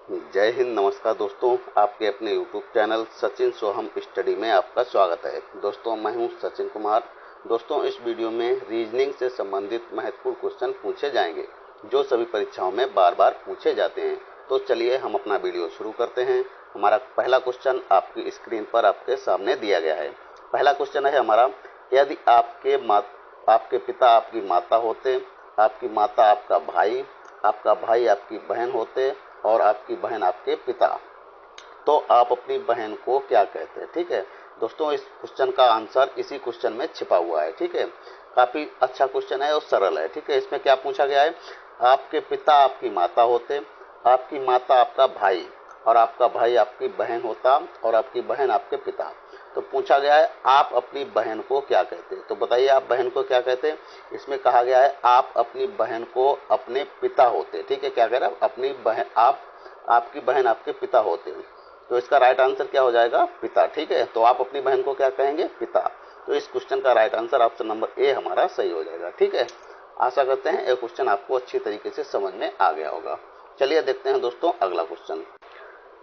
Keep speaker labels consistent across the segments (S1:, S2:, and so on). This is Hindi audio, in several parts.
S1: जय हिंद, नमस्कार दोस्तों। आपके अपने यूट्यूब चैनल सचिन सोहम स्टडी में आपका स्वागत है। दोस्तों, मैं हूं सचिन कुमार। दोस्तों, इस वीडियो में रीजनिंग से संबंधित महत्वपूर्ण क्वेश्चन पूछे जाएंगे जो सभी परीक्षाओं में बार बार पूछे जाते हैं। तो चलिए हम अपना वीडियो शुरू करते हैं। हमारा पहला क्वेश्चन आपकी स्क्रीन पर आपके सामने दिया गया है। पहला क्वेश्चन है हमारा, यदि आपके पिता आपकी माता होते, आपकी माता आपका भाई आपकी बहन होते और आपकी बहन आपके पिता, तो आप अपनी बहन को क्या कहते हैं? ठीक है दोस्तों, इस क्वेश्चन का आंसर इसी क्वेश्चन में छिपा हुआ है। ठीक है, काफी अच्छा क्वेश्चन है और सरल है। ठीक है, इसमें क्या पूछा गया है, आपके पिता आपकी माता होते, आपकी माता आपका भाई और आपका भाई आपकी बहन होता और आपकी बहन आपके पिता। तो पूछा गया है आप अपनी बहन को क्या कहते हैं। तो बताइए आप बहन को क्या कहते हैं। इसमें कहा गया है आप अपनी बहन को अपने पिता होते। ठीक है, क्या कह रहा है, अपनी बहन आपकी बहन आपके पिता होते हैं। तो इसका राइट आंसर क्या हो जाएगा, पिता। ठीक है, तो आप अपनी बहन को क्या कहेंगे, पिता। तो इस क्वेश्चन का right answer option number A हमारा सही हो जाएगा। ठीक है, आशा करते हैं ये क्वेश्चन आपको अच्छी तरीके से समझ में आ गया होगा। चलिए देखते हैं दोस्तों अगला क्वेश्चन।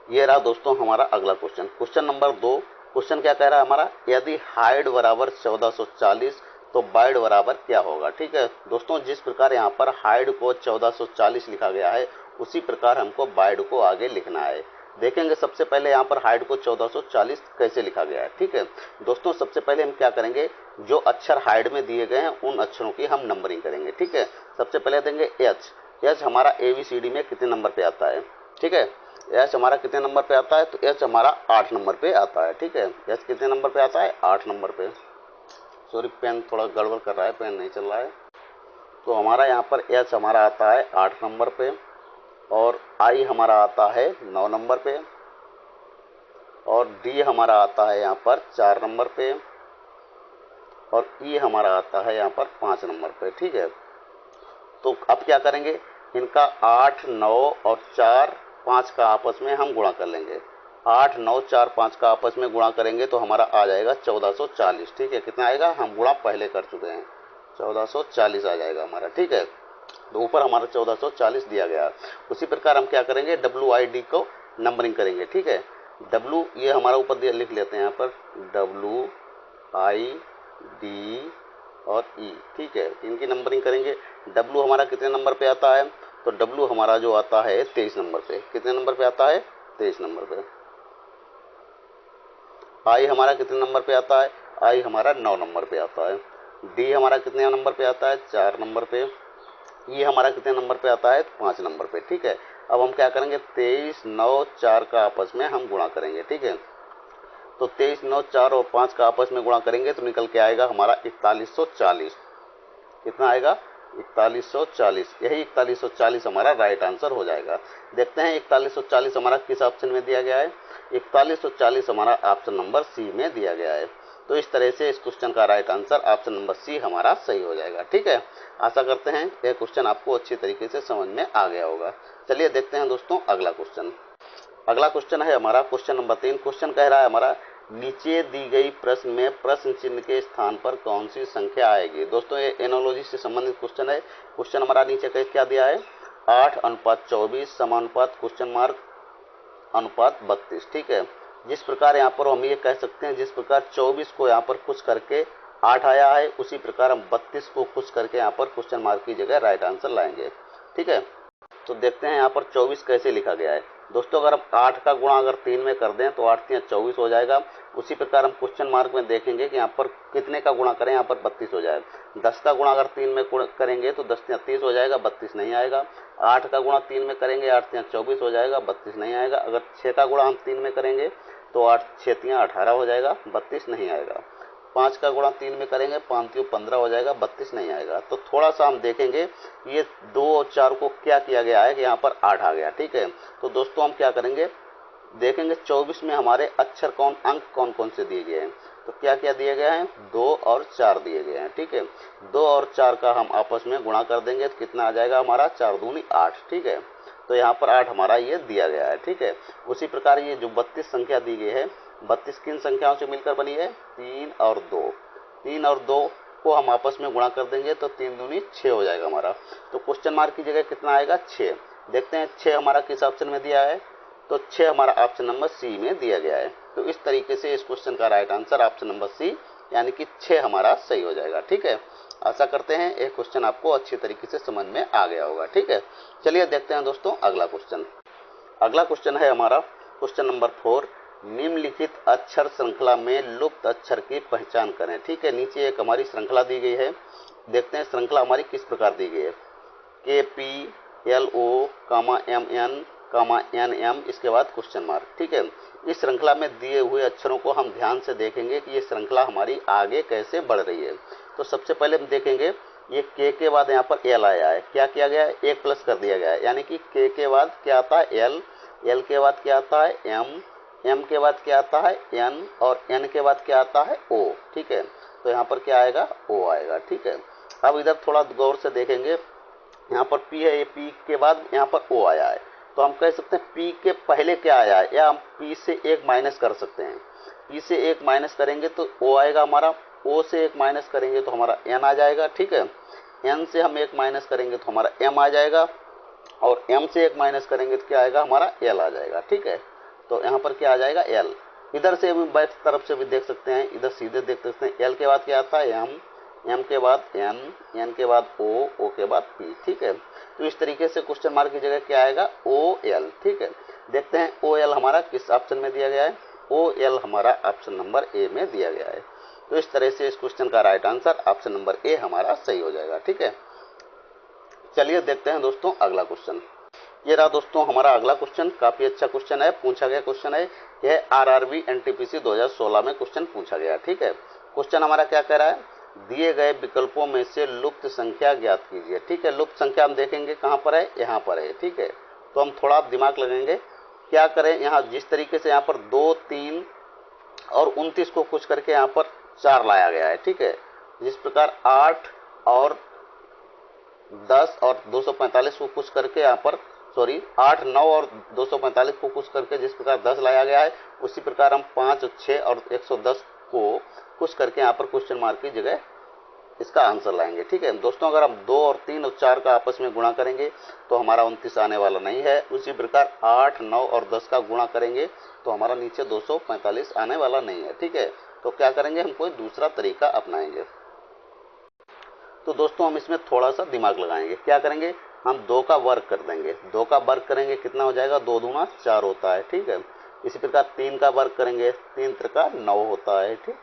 S1: ये रहा दोस्तों हमारा अगला क्वेश्चन, क्वेश्चन नंबर 2। क्वेश्चन क्या कह रहा है हमारा, यदि हाइट बराबर 1440 तो बाइड बराबर क्या होगा। ठीक है दोस्तों, जिस प्रकार यहाँ पर हाइट को 1440 लिखा गया है उसी प्रकार हमको बाइड को आगे लिखना है। देखेंगे सबसे पहले यहाँ पर हाइट को 1440 कैसे लिखा गया है। ठीक है दोस्तों, सबसे पहले हम क्या करेंगे, जो अक्षर हाइट में दिए गए हैं उन अक्षरों की हम नंबरिंग करेंगे। ठीक है, सबसे पहले देंगे एच हमारा ABCD में कितने नंबर पे आता है। ठीक है, एच हमारा कितने नंबर पे आता है, तो एच हमारा 8 नंबर पे आता है। ठीक है, एच कितने नंबर पे आता है, 8 नंबर पे। सॉरी, पेन थोड़ा गड़बड़ कर रहा है, पेन नहीं चल रहा है। तो हमारा यहाँ पर एच हमारा आता है 8 नंबर पे और आई हमारा आता है 9 नंबर पे और डी हमारा आता है यहाँ पर 4 नंबर पे और ई हमारा आता है यहाँ पर 5 नंबर पे। ठीक है, तो अब क्या करेंगे, इनका 8, 9 और 4, 5 का आपस में हम गुणा कर लेंगे। 8, 9, 4, 5 का आपस में गुणा करेंगे तो हमारा आ जाएगा 1440। ठीक है, कितना आएगा, हम गुणा पहले कर चुके हैं, 1440 आ जाएगा हमारा। ठीक है, तो ऊपर हमारा 1440 दिया गया। उसी प्रकार हम क्या करेंगे, WID को नंबरिंग करेंगे। ठीक है, W ये हमारा ऊपर लिख लेते हैं यहाँ पर, WID और ई। ठीक है, इनकी नंबरिंग करेंगे। W हमारा कितने नंबर पे आता है, तो W हमारा जो आता है 23 नंबर पे। कितने नंबर पे आता है, 23 नंबर पे। आई हमारा कितने नंबर पे आता है, आई हमारा 9 नंबर पे आता है। डी हमारा कितने नंबर पे आता है, 4 नंबर पे। ये हमारा कितने नंबर पे आता है, 5 नंबर पे। ठीक है, अब हम क्या करेंगे, 23, 9, 4 का आपस में हम गुणा करेंगे। ठीक है, तो 23, 9, 4 और 5 का आपस में गुणा करेंगे तो निकल के आएगा हमारा 4140। कितना आएगा, 4140। यही 4140 हमारा राइट आंसर हो जाएगा। देखते हैं 4140 हमारा किस ऑप्शन में दिया गया है। 4140 हमारा ऑप्शन नंबर सी में दिया गया है। तो इस तरह से इस क्वेश्चन का right answer option number C हमारा सही हो जाएगा। ठीक है, आशा करते हैं यह क्वेश्चन आपको अच्छी तरीके से समझ में आ गया होगा। चलिए देखते हैं दोस्तों अगला क्वेश्चन। अगला क्वेश्चन है हमारा क्वेश्चन नंबर 3। क्वेश्चन कह रहा है हमारा, नीचे दी गई प्रश्न में प्रश्न चिन्ह के स्थान पर कौन सी संख्या आएगी। दोस्तों ये एनोलॉजी से संबंधित क्वेश्चन है। क्वेश्चन हमारा नीचे क्या दिया है, 8:24 समानुपात क्वेश्चन मार्क अनुपात 32। ठीक है, जिस प्रकार यहाँ पर हम ये कह सकते हैं, जिस प्रकार 24 को यहाँ पर कुछ करके 8 आया है उसी प्रकार हम 32 को कुछ करके यहाँ पर क्वेश्चन मार्क की जगह राइट आंसर लाएंगे। ठीक है, तो देखते हैं यहाँ पर 24 कैसे लिखा गया है। दोस्तों अगर हम 8 का गुणा अगर 3 में कर दें तो 8 3 24 हो जाएगा। उसी प्रकार हम क्वेश्चन मार्क में देखेंगे कि यहाँ पर कितने का गुणा करें, यहाँ पर 32 हो जाएगा। 10 का गुणा अगर 3 में करेंगे तो 10 3 30 हो जाएगा, 32 नहीं आएगा। 8 का गुणा 3 में करेंगे, 8 3 24 हो जाएगा, 32 नहीं आएगा। अगर 6 का गुणा हम 3 में करेंगे तो 8 6 3 18 हो जाएगा, 32 नहीं आएगा। 5 का गुणा 3 में करेंगे, 5 3 15 हो जाएगा, 32 नहीं आएगा। तो थोड़ा सा हम देखेंगे ये 2 और 4 को क्या किया गया है कि यहाँ पर 8 आ गया। ठीक है, तो दोस्तों हम क्या करेंगे, देखेंगे 24 में हमारे अक्षर अंक कौन कौन से दिए गए हैं। तो क्या क्या दिए गए हैं, 2 और 4 दिए गए हैं। ठीक है, 2 और 4 का हम आपस में गुणा कर देंगे तो कितना आ जाएगा हमारा, 4 दूनी 8। ठीक है, तो यहाँ पर 8 हमारा ये दिया गया है। ठीक है, उसी प्रकार ये जो 32 संख्या दी गई है, 32 किन संख्याओं से मिलकर बनी है, 3 और 2। 3 और 2 को हम आपस में गुणा कर देंगे तो 3 दूनी 6 हो जाएगा हमारा। तो क्वेश्चन मार्क की जगह कितना आएगा, 6। देखते हैं 6 हमारा किस ऑप्शन में दिया है, तो 6 हमारा ऑप्शन नंबर सी में दिया गया है। तो इस तरीके से इस क्वेश्चन का right answer option number C यानी कि 6 हमारा सही हो जाएगा। ठीक है, आशा करते हैं ये क्वेश्चन आपको अच्छी तरीके से समझ में आ गया होगा। ठीक है, चलिए देखते हैं दोस्तों अगला क्वेश्चन। अगला क्वेश्चन है हमारा क्वेश्चन नंबर 4, निम्नलिखित अक्षर श्रृंखला में लुप्त अक्षर की पहचान करें। ठीक है, नीचे एक हमारी श्रृंखला दी गई है, देखते हैं श्रृंखला हमारी किस प्रकार दी गई है। KPLO, MN, NM, इसके बाद क्वेश्चन मार्क। ठीक है, इस श्रृंखला में दिए हुए अक्षरों को हम ध्यान से देखेंगे कि ये श्रृंखला हमारी आगे कैसे बढ़ रही है। तो सबसे पहले हम देखेंगे ये K के बाद यहाँ पर L आया है, क्या किया गया है, एक प्लस कर दिया गया है, यानी कि K के बाद क्या आता है L, L के बाद क्या आता है M, M के बाद क्या आता है N और N के बाद क्या आता है O। ठीक है, तो यहाँ पर क्या आएगा, O आएगा। ठीक है, अब इधर थोड़ा गौर से देखेंगे, यहाँ पर P है, ये P के बाद यहाँ पर O आया है, तो हम कह सकते हैं P के पहले क्या आया है, या हम P से एक माइनस कर सकते हैं। P से एक माइनस करेंगे तो O आएगा हमारा, O से एक माइनस करेंगे तो हमारा N आ जाएगा। ठीक है, N से हम एक माइनस करेंगे तो हमारा M आ जाएगा, और M से एक माइनस करेंगे तो क्या आएगा, हमारा L आ जाएगा। ठीक है, तो यहाँ पर क्या आ जाएगा L। इधर से हम बैक तरफ से भी देख सकते हैं, इधर सीधे देख सकते हैं, L के बाद क्या आता है M, M के बाद N, N के बाद O, O के बाद P। ठीक है, तो इस तरीके से क्वेश्चन मार्क की जगह क्या आएगा, OL। ठीक है, देखते हैं OL हमारा किस ऑप्शन में दिया गया है, OL हमारा ऑप्शन नंबर ए में दिया गया है। तो इस तरह से इस क्वेश्चन का right answer option number A हमारा सही हो जाएगा। ठीक है, चलिए देखते हैं दोस्तों अगला क्वेश्चन। ये रहा दोस्तों हमारा अगला क्वेश्चन, काफी अच्छा क्वेश्चन है, पूछा गया क्वेश्चन है, यह RRB NTPC 2016 में क्वेश्चन पूछा गया। ठीक है, क्वेश्चन हमारा क्या कह रहा है, दिए गए विकल्पों में से लुप्त संख्या ज्ञात कीजिए। ठीक है, लुप्त संख्या हम देखेंगे कहाँ पर है, यहाँ पर है। ठीक है, तो हम थोड़ा दिमाग लगाएंगे, क्या करें, यहाँ जिस तरीके से यहाँ पर 2, 3 और 29 को कुछ करके यहाँ पर 4 लाया गया है। ठीक है, जिस प्रकार 8 और 10 और 245 को कुछ करके यहाँ पर 8, 9 और 245 को कुछ करके जिस प्रकार 10 लाया गया है, उसी प्रकार हम 5 और 6 और 110 को कुछ करके यहाँ पर क्वेश्चन मार्क की जगह इसका आंसर लाएंगे। ठीक है दोस्तों, अगर हम 2 और 3 और 4 का आपस में गुणा करेंगे तो हमारा 29 आने वाला नहीं है। उसी प्रकार 8, 9 और 10 का गुणा करेंगे तो हमारा नीचे 245 आने वाला नहीं है। ठीक है, तो क्या करेंगे, हम कोई दूसरा तरीका अपनाएंगे। तो दोस्तों हम इसमें थोड़ा सा दिमाग लगाएंगे, क्या करेंगे, हम 2 का वर्ग कर देंगे, 2 का वर्ग करेंगे कितना हो जाएगा, 2 दूना 4 होता है। ठीक है, इसी प्रकार 3 का वर्ग करेंगे, 3 त्रिका 9 होता है। ठीक,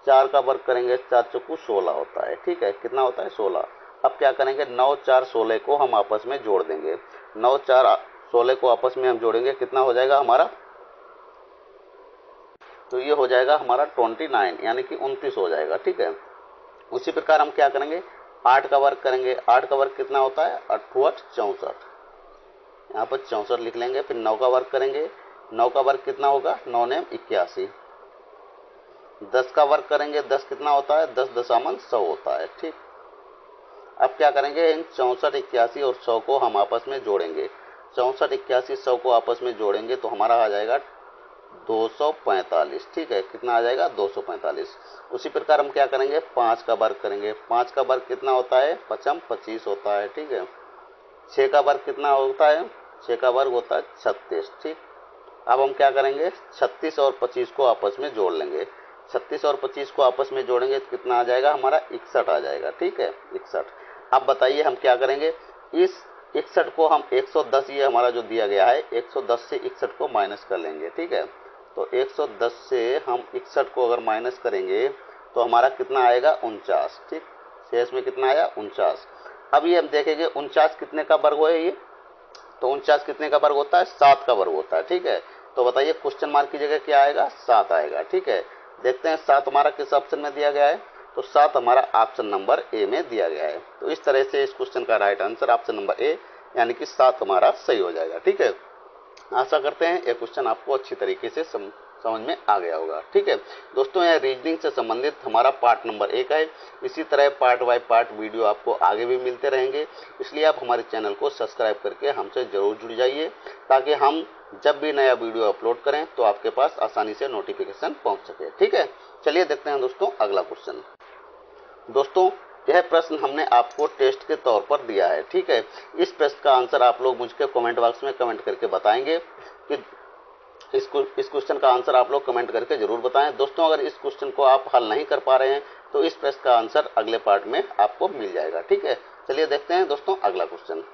S1: 4 का वर्ग करेंगे, 4 चौकू 16 होता है। ठीक है, कितना होता है, 16। अब क्या करेंगे, 9, 4, 16 को हम आपस में जोड़ देंगे, 9, 4, 16 को आपस में हम जोड़ेंगे, कितना हो जाएगा हमारा, तो ये हो जाएगा हमारा 29 यानी कि 29 हो जाएगा। ठीक है, उसी प्रकार हम क्या करेंगे, 8 का वर्ग करेंगे, 8 का वर्ग कितना होता है, 8 8 64, यहाँ पर 64 लिख लेंगे। फिर 9 का वर्ग करेंगे, 9 का वर्ग कितना होगा, 9 ने 81। 10 का वर्ग करेंगे, 10 कितना होता है, 10 दशामन 100 होता है। ठीक, अब क्या करेंगे, इन 64, 81 और 100 को हम आपस में जोड़ेंगे, 64, 81, 100 को आपस में जोड़ेंगे तो हमारा आ जाएगा 245। ठीक है, कितना आ जाएगा, 245। उसी प्रकार हम क्या करेंगे, 5 का वर्ग करेंगे, 5 का वर्ग कितना होता है, 5 25 होता है। ठीक है, 6 का वर्ग कितना होता है, 6 का वर्ग होता है 36। ठीक, अब हम क्या करेंगे, 36 और 25 को आपस में जोड़ लेंगे, 36 और 25 को आपस में जोड़ेंगे तो कितना आ जाएगा, हमारा 61 आ जाएगा। ठीक है, 61। अब बताइए हम क्या करेंगे, इस 61 को हम 110, ये हमारा जो दिया गया है, 110 से 61 को माइनस कर लेंगे। ठीक है, तो 110 से हम 61 को अगर माइनस करेंगे तो हमारा कितना आएगा, 49। ठीक, शेष में कितना आया, 49। अब ये हम देखेंगे 49 कितने का वर्ग है, ये तो 49 कितने का वर्ग होता है, 7 का वर्ग होता है। ठीक है, तो बताइए क्वेश्चन मार्क की जगह क्या आएगा, 7 आएगा। ठीक है, देखते हैं 7 हमारा किस ऑप्शन में दिया गया है, तो 7 हमारा ऑप्शन नंबर ए में दिया गया है। तो इस तरह से इस क्वेश्चन का right answer option number A यानी कि 7 हमारा सही हो जाएगा। ठीक है, आशा करते हैं ये क्वेश्चन आपको अच्छी तरीके से समझ में आ गया होगा। ठीक है दोस्तों, यह रीजनिंग से संबंधित हमारा पार्ट नंबर 1 है। इसी तरह पार्ट बाय पार्ट वीडियो आपको आगे भी मिलते रहेंगे, इसलिए आप हमारे चैनल को सब्सक्राइब करके हमसे जरूर जुड़ जाइए, ताकि हम जब भी नया वीडियो अपलोड करें तो आपके पास आसानी से नोटिफिकेशन पहुंच सके। ठीक है, चलिए देखते हैं दोस्तों अगला क्वेश्चन। दोस्तों यह प्रश्न हमने आपको टेस्ट के तौर पर दिया है, ठीक है। इस प्रश्न का आंसर आप लोग मुझे कमेंट बॉक्स में कमेंट करके बताएंगे कि इस क्वेश्चन का आंसर आप लोग कमेंट करके जरूर बताएं। दोस्तों अगर इस क्वेश्चन को आप हल नहीं कर पा रहे हैं तो इस प्रश्न का आंसर अगले पार्ट में आपको मिल जाएगा, ठीक है। चलिए देखते हैं दोस्तों अगला क्वेश्चन।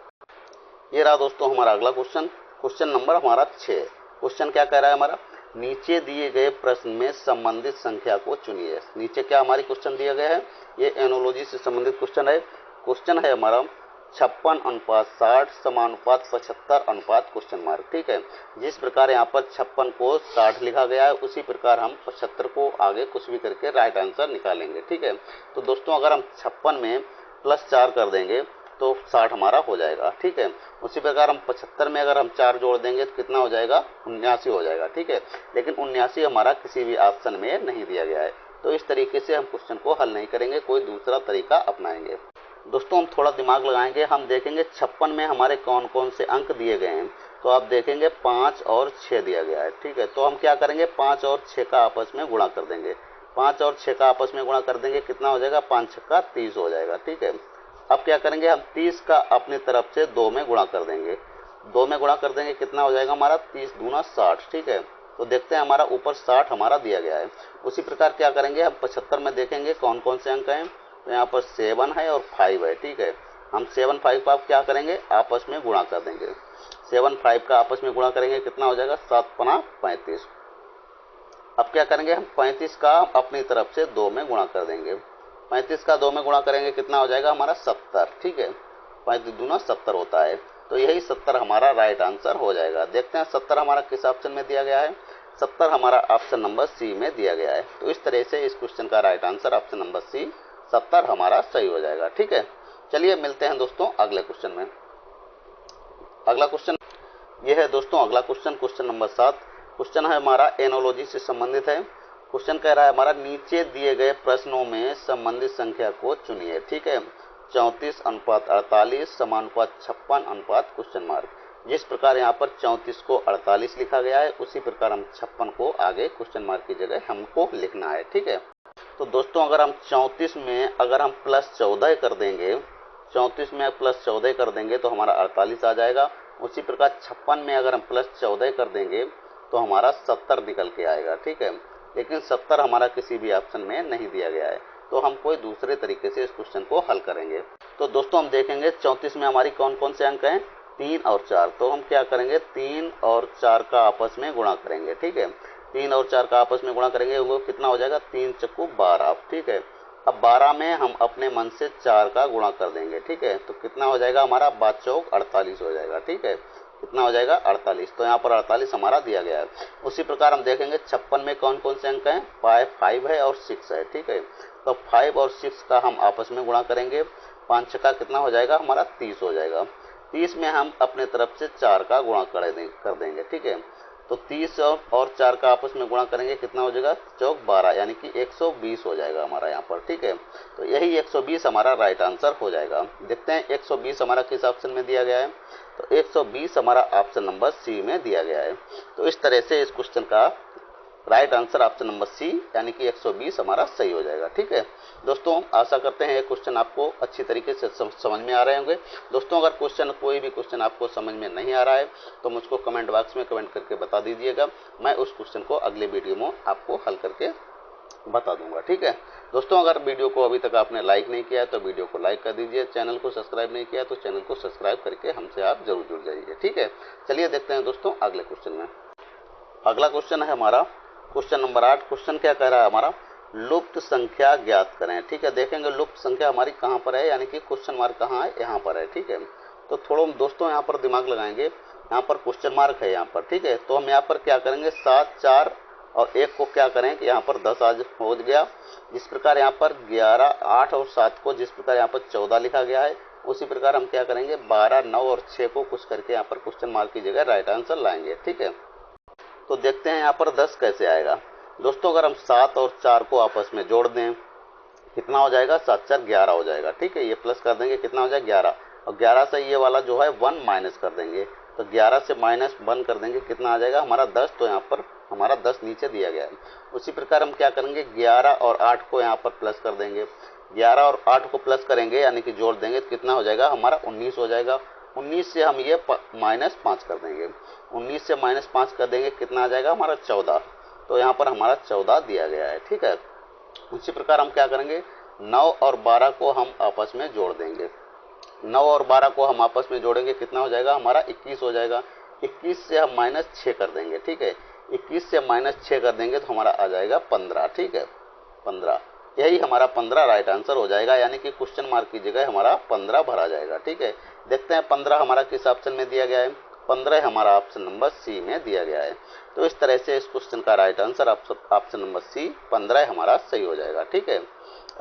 S1: ये रहा दोस्तों हमारा अगला क्वेश्चन, क्वेश्चन नंबर हमारा 6। क्वेश्चन क्या कह रहा है हमारा, नीचे दिए गए प्रश्न में संबंधित संख्या को चुनिए। नीचे क्या हमारी क्वेश्चन दिया गया है, ये एनोलॉजी से संबंधित क्वेश्चन है। क्वेश्चन है हमारा 56:60 समानुपात 75 क्वेश्चन मार्क, ठीक है। जिस प्रकार यहाँ पर 56 को 60 लिखा गया है उसी प्रकार हम 75 को आगे कुछ भी करके राइट आंसर निकालेंगे, ठीक है। तो दोस्तों अगर हम 56 में +4 कर देंगे तो 60 हमारा हो जाएगा, ठीक है। उसी प्रकार हम 75 में अगर हम 4 जोड़ देंगे तो कितना हो जाएगा, 79 हो जाएगा, ठीक है। लेकिन 79 हमारा किसी भी ऑप्शन में नहीं दिया गया है, तो इस तरीके से हम क्वेश्चन को हल नहीं करेंगे, कोई दूसरा तरीका अपनाएंगे। दोस्तों हम थोड़ा दिमाग लगाएंगे, हम देखेंगे 56 में हमारे कौन कौन से अंक दिए गए हैं। तो आप देखेंगे 5 और 6 दिया गया है, ठीक है। तो हम क्या करेंगे, 5 और 6 का आपस में गुणा कर देंगे। 5 और 6 का आपस में गुणा कर देंगे, कितना हो जाएगा, 5 6 30 हो जाएगा, ठीक है। अब क्या करेंगे, हम 30 का अपनी तरफ से 2 में गुणा कर देंगे। 2 में गुणा कर देंगे, कितना हो जाएगा हमारा, 30 दूना 60, ठीक है। तो देखते हैं हमारा ऊपर 60 हमारा दिया गया है। उसी प्रकार क्या करेंगे, हम 75 में देखेंगे कौन कौन से अंक हैं। तो यहाँ पर 7 है और 5 है, ठीक है। हम 7 5 का क्या करेंगे, आपस में गुणा कर देंगे। 7 5 का आपस में गुणा करेंगे, कितना हो जाएगा, 7 पना 35। अब क्या करेंगे, हम 35 का अपनी तरफ से 2 में गुणा कर देंगे। 35 का 2 में गुणा करेंगे, कितना हो जाएगा हमारा 70, ठीक है। 35 दूना 70 होता है, तो यही 70 हमारा राइट आंसर हो जाएगा। देखते हैं 70 हमारा किस ऑप्शन में दिया गया है। 70 हमारा ऑप्शन नंबर सी में दिया गया है। तो इस तरह से इस क्वेश्चन का right answer option number C 70 हमारा सही हो जाएगा, ठीक है। चलिए मिलते हैं दोस्तों अगले क्वेश्चन में। अगला क्वेश्चन ये है दोस्तों अगला क्वेश्चन, क्वेश्चन नंबर 7। क्वेश्चन है हमारा एनोलॉजी से संबंधित है। क्वेश्चन कह रहा है हमारा नीचे दिए गए प्रश्नों में संबंधित संख्या को चुनिए, ठीक है। 34:48 समानुपात 56 क्वेश्चन मार्क। जिस प्रकार यहाँ पर 34 को 48 लिखा गया है उसी प्रकार हम 56 को आगे क्वेश्चन मार्क की जगह हमको लिखना है, ठीक है। तो दोस्तों अगर हम 34 में अगर हम +14 कर देंगे, 34 में +14 कर देंगे तो हमारा 48 आ जाएगा। उसी प्रकार 56 में अगर हम +14 कर देंगे तो हमारा 70 निकल के आएगा, ठीक है। लेकिन 70 हमारा किसी भी ऑप्शन में नहीं दिया गया है, तो हम कोई दूसरे तरीके से इस क्वेश्चन को हल करेंगे। तो दोस्तों हम देखेंगे 34 में हमारी कौन कौन से अंक हैं, 3 और 4। तो हम क्या करेंगे, 3 और 4 का आपस में गुणा करेंगे, ठीक है। 3 और 4 का आपस में गुणा करेंगे, वो कितना हो जाएगा, 3 चक्कू 12, ठीक है। अब 12 में हम अपने मन से 4 का गुणा कर देंगे, ठीक है। तो कितना हो जाएगा हमारा, 5 चौक 48 हो जाएगा, ठीक है। कितना हो जाएगा, 48। तो यहाँ पर 48 हमारा दिया गया है। उसी प्रकार हम देखेंगे 56 में कौन कौन से अंक हैं, 5 है और 6 है, ठीक है। तो 5 और 6 का हम आपस में गुणा करेंगे। 5 6 का कितना हो जाएगा हमारा, 30 हो जाएगा। 30 में हम अपने तरफ से 4 का गुणा कर देंगे, ठीक है। तो 30 और 4 का आपस में गुणा करेंगे, कितना हो जाएगा, चौक 12, यानी कि 120 हो जाएगा हमारा यहाँ पर, ठीक है। तो यही 120 हमारा राइट आंसर हो जाएगा। देखते हैं 120 हमारा किस ऑप्शन में दिया गया है। तो 120 हमारा ऑप्शन नंबर सी में दिया गया है। तो इस तरह से इस क्वेश्चन का right answer option number C यानी कि 120 हमारा सही हो जाएगा, ठीक है। दोस्तों आशा करते हैं ये क्वेश्चन आपको अच्छी तरीके से समझ में आ रहे होंगे। दोस्तों अगर कोई भी क्वेश्चन आपको समझ में नहीं आ रहा है तो मुझको कमेंट बॉक्स में कमेंट करके बता दीजिएगा, मैं उस क्वेश्चन को अगले वीडियो में आपको हल करके बता दूंगा, ठीक है। दोस्तों अगर वीडियो को अभी तक आपने लाइक नहीं किया है तो वीडियो को लाइक कर दीजिए, चैनल को सब्सक्राइब नहीं किया तो चैनल को सब्सक्राइब करके हमसे आप जरूर जुड़ जाइए, ठीक है। चलिए देखते हैं दोस्तों अगले क्वेश्चन में। अगला क्वेश्चन है हमारा क्वेश्चन नंबर 8। क्वेश्चन क्या कह रहा है हमारा, लुप्त संख्या ज्ञात करें, ठीक है। देखेंगे लुप्त संख्या हमारी कहाँ पर है, यानी कि क्वेश्चन मार्क कहाँ है, यहाँ पर है, ठीक है। तो थोड़ा दोस्तों यहाँ पर दिमाग लगाएंगे, यहाँ पर क्वेश्चन मार्क है यहाँ पर, ठीक है। तो हम यहाँ पर क्या करेंगे, 7 4 और 1 को क्या करें कि यहाँ पर 10 आज हो गया। जिस प्रकार यहाँ पर 11 8 और 7 को जिस प्रकार यहाँ पर 14 लिखा गया है उसी प्रकार हम क्या करेंगे 12 9 और 6 को कुछ करके यहाँ पर क्वेश्चन मार्क की जगह राइट आंसर लाएंगे, ठीक है। तो देखते हैं यहाँ पर 10 कैसे आएगा। दोस्तों अगर हम 7 और 4 को आपस में जोड़ दें कितना हो जाएगा, 7 4 11 हो जाएगा, ठीक है। ये प्लस कर देंगे, कितना हो जाएगा 11, और 11 से ये वाला जो है 1 माइनस कर देंगे। तो 11 से -1 कर देंगे, कितना आ जाएगा हमारा 10। तो यहाँ पर हमारा 10 नीचे दिया गया है। उसी प्रकार हम क्या करेंगे 11 और 8 को यहाँ पर प्लस कर देंगे। 11 और 8 को प्लस करेंगे यानी कि जोड़ देंगे तो कितना हो जाएगा हमारा 19 हो जाएगा। 19 से हम ये -5 कर देंगे, 19 से -5 कर देंगे कितना आ जाएगा हमारा 14। तो यहाँ पर हमारा 14 दिया गया है, ठीक है। उसी प्रकार हम क्या करेंगे, 9 और 12 को हम आपस में जोड़ देंगे। 9 और 12 को हम आपस में जोड़ेंगे कितना हो जाएगा हमारा 21 हो जाएगा। 21 से हम -6 कर देंगे, ठीक है। 21 से -6 कर देंगे तो हमारा आ जाएगा 15, ठीक है। 15, यही हमारा 15 राइट आंसर हो जाएगा, यानी कि क्वेश्चन मार्क की जगह हमारा 15 भरा जाएगा, ठीक है। देखते हैं 15 हमारा किस ऑप्शन में दिया गया है। 15 हमारा ऑप्शन नंबर सी में दिया गया है। तो इस तरह से इस क्वेश्चन का right answer option number C 15 हमारा सही हो जाएगा, ठीक है।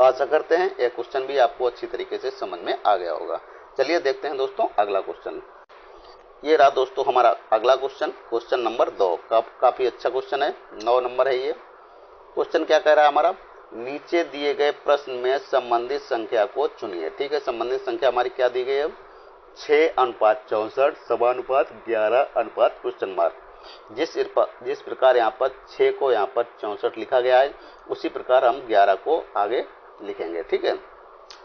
S1: आशा करते हैं यह क्वेश्चन भी आपको अच्छी तरीके से समझ में आ गया होगा। चलिए देखते हैं दोस्तों अगला क्वेश्चन। ये रहा दोस्तों हमारा अगला क्वेश्चन, क्वेश्चन नंबर 2। काफी अच्छा क्वेश्चन है, 9 नंबर है ये। क्वेश्चन क्या कह रहा है हमारा, नीचे दिए गए प्रश्न में संबंधित संख्या को चुनिए, ठीक है। संबंधित संख्या हमारी क्या दी गई है, 6:64, समानुपात 11 क्वेश्चन मार्क। जिस प्रकार यहाँ पर 6 को यहाँ पर 64 लिखा गया है, उसी प्रकार हम 11 को आगे लिखेंगे, ठीक है।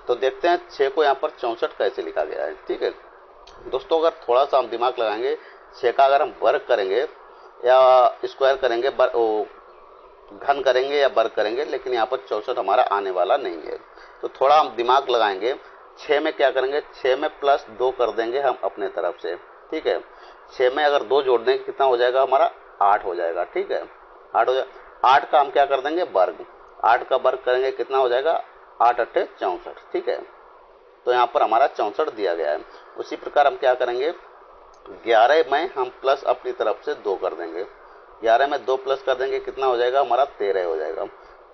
S1: तो देखते हैं 6 को यहाँ पर 64 कैसे लिखा गया है, ठीक है। दोस्तों अगर थोड़ा सा हम दिमाग लगाएंगे, 6 का अगर हम वर्ग करेंगे या स्क्वायर करेंगे, घन करेंगे या वर्ग करेंगे, लेकिन यहाँ पर 64 हमारा आने वाला नहीं है। तो थोड़ा हम दिमाग लगाएंगे, 6 में क्या करेंगे, 6 में +2 कर देंगे हम अपने तरफ से, ठीक है। 6 में अगर 2 जोड़ देंगे कितना हो जाएगा हमारा 8 हो जाएगा, ठीक है। 8 हो जाएगा। 8 का हम क्या कर देंगे वर्ग, 8 का वर्ग करेंगे कितना हो जाएगा 8 × 8 = 64, ठीक है। तो यहाँ पर हमारा 64 दिया गया है। उसी प्रकार हम क्या करेंगे, 11 में हम प्लस अपनी तरफ से 2 कर देंगे, 11 में 2 प्लस कर देंगे कितना हो जाएगा हमारा 13 हो जाएगा।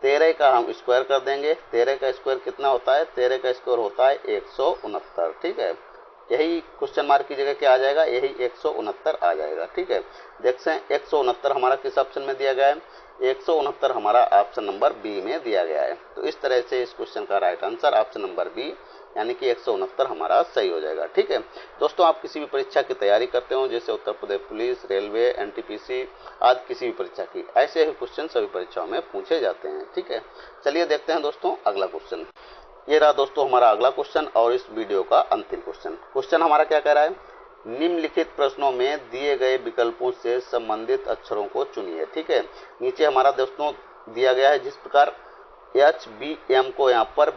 S1: 13 का हम स्क्वायर कर देंगे, 13 का स्क्वायर कितना होता है, 13 का स्क्वायर होता है 169, ठीक है। यही क्वेश्चन मार्क की जगह क्या आ जाएगा, यही 169 आ जाएगा, ठीक है। देखते हैं 169 हमारा किस ऑप्शन में दिया गया है, 169 हमारा ऑप्शन नंबर बी में दिया गया है। तो इस तरह से इस क्वेश्चन का right answer option number B यानी कि 169 हमारा सही हो जाएगा, ठीक है। दोस्तों आप किसी भी परीक्षा की तैयारी करते हो, जैसे Uttar Pradesh police, railway, NTPC आदि किसी भी परीक्षा की, ऐसे ही क्वेश्चन सभी परीक्षाओं में पूछे जाते हैं, ठीक है। चलिए देखते हैं दोस्तों अगला क्वेश्चन। ये रहा दोस्तों हमारा अगला क्वेश्चन और इस वीडियो का अंतिम क्वेश्चन। क्वेश्चन हमारा क्या कह रहा है, निम्नलिखित प्रश्नों में दिए गए विकल्पों से संबंधित अक्षरों को चुनिए, ठीक है। नीचे हमारा दोस्तों दिया गया है जिस प्रकार HBM को यहाँ पर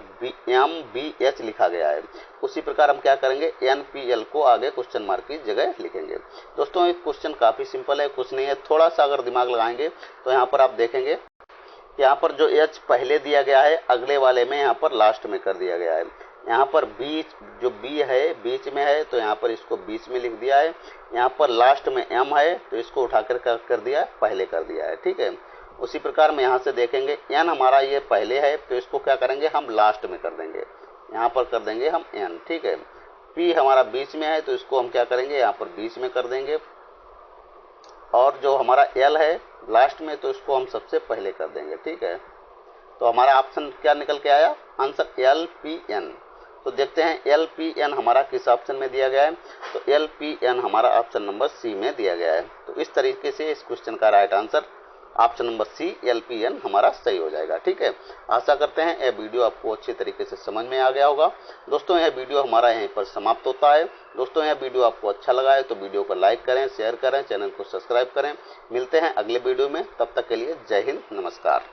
S1: MBH लिखा गया है, उसी प्रकार हम क्या करेंगे NPL को आगे क्वेश्चन मार्क की जगह लिखेंगे। दोस्तों ये क्वेश्चन काफी सिंपल है, कुछ नहीं है। थोड़ा सा अगर दिमाग लगाएंगे तो यहाँ पर आप देखेंगे यहाँ पर जो H पहले दिया गया है, अगले वाले में यहाँ पर लास्ट में कर दिया गया है। यहाँ पर बीच जो B है बीच में है, तो यहाँ पर इसको बीच में लिख दिया है। यहाँ पर लास्ट में M है, तो इसको उठाकर कर दिया है, पहले कर दिया है, ठीक है। उसी प्रकार में यहाँ से देखेंगे N हमारा ये पहले है, तो इसको क्या करेंगे हम लास्ट में कर देंगे, यहाँ पर कर देंगे हम N, ठीक है। P हमारा बीच में है, तो इसको हम क्या करेंगे यहाँ पर बीच में कर देंगे। और जो हमारा L है लास्ट में, तो इसको हम सबसे पहले कर देंगे, ठीक है। तो हमारा ऑप्शन क्या निकल के आया, आंसर LPN। तो देखते हैं LPN हमारा किस ऑप्शन में दिया गया है, तो LPN हमारा ऑप्शन नंबर सी में दिया गया है। तो इस तरीके से इस क्वेश्चन का right answer option number C LPN हमारा सही हो जाएगा, ठीक है। आशा करते हैं यह वीडियो आपको अच्छी तरीके से समझ में आ गया होगा। दोस्तों यह वीडियो हमारा यहीं पर समाप्त होता है। दोस्तों यह वीडियो आपको अच्छा लगा है तो वीडियो को लाइक करें, शेयर करें, चैनल को सब्सक्राइब करें। मिलते हैं अगले वीडियो में, तब तक के लिए जय हिंद, नमस्कार।